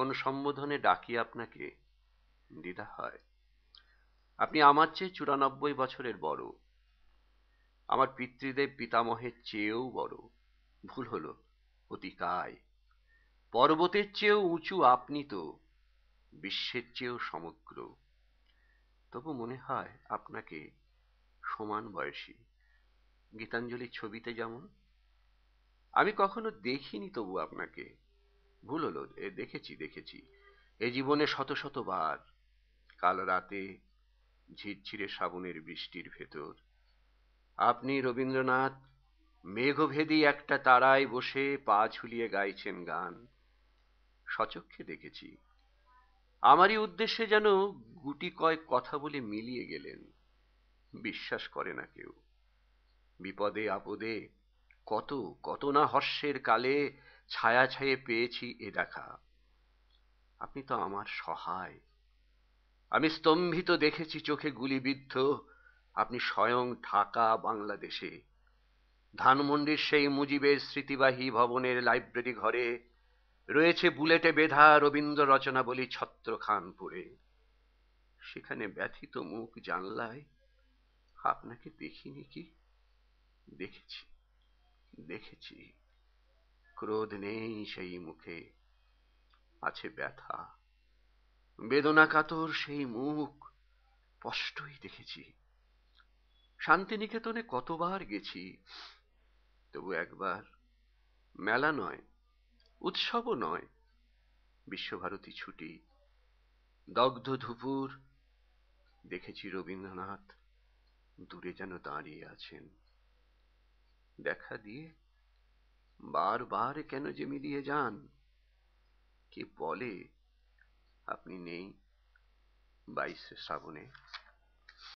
কোন সম্বোধনে ডাকি আপনাকে দ্বিধা হয়। আপনি আমার চেয়ে 94 বছরের বড়, আমার পিতৃদেব পিতামহের চেয়েও বড়। ভুল হলো, অতিকায়। পর্বতের চেয়েও উঁচু আপনি তো, বিশ্বের চেয়েও সমগ্র। তবু মনে হয় আপনাকে সমান বয়সী, গীতাঞ্জলির ছবিতে যেমন। আমি কখনো দেখিনি তবু আপনাকে। ভুল হলো, দেখেছি এ জীবনে শত শতবার। কাল রাতে ঝিরঝিরে শ্রাবণের বৃষ্টির ভেতর আপনি রবীন্দ্রনাথ মেঘভেদী একটা তারায় বসে পা ঝুলিয়ে গাইছেন গান। সচক্ষে দেখেছি। আমারই উদ্দেশ্যে যেন গুটি কয়েক কথা বলে মিলিয়ে গেলেন। বিশ্বাস করে না কেউ। বিপদে আপদে কত কত না হর্ষের কালে ছায়া ছায়ে পেয়েছি এ দেখা। আপনি তো আমার সহায়। আমি স্তম্ভিত দেখেছি চোখে গুলিবিদ্ধ আপনি স্বয়ং ঢাকা বাংলাদেশে। ধানমন্ডির সেই মুজিবের স্মৃতিবাহী ভবনের লাইব্রেরি ঘরে রয়েছে বুলেটে বেধা রবীন্দ্র রচনাবলী ছত্রখান পড়ে। সেখানে ব্যথিত মুখ জানলায় আপনাকে দেখিনি কি? দেখেছি, দেখেছি। ক্রোধ নেই সেই মুখে, আছে ব্যথা। বেদনা কাতর সেই মুখ স্পষ্টই দেখেছি। শান্তিনিকেতনে কতবার গেছি, তবু একবার মেলা নয়, উৎসবও নয়, বিশ্বভারতী ছুটি, দগ্ধ ধুপুর, দেখেছি রবীন্দ্রনাথ দূরে যেন দাঁড়িয়ে আছেন। দেখা দিয়ে বারবার কেন যে মিলিয়ে যান। কে বলে আপনি নেই 22শে শ্রাবণে।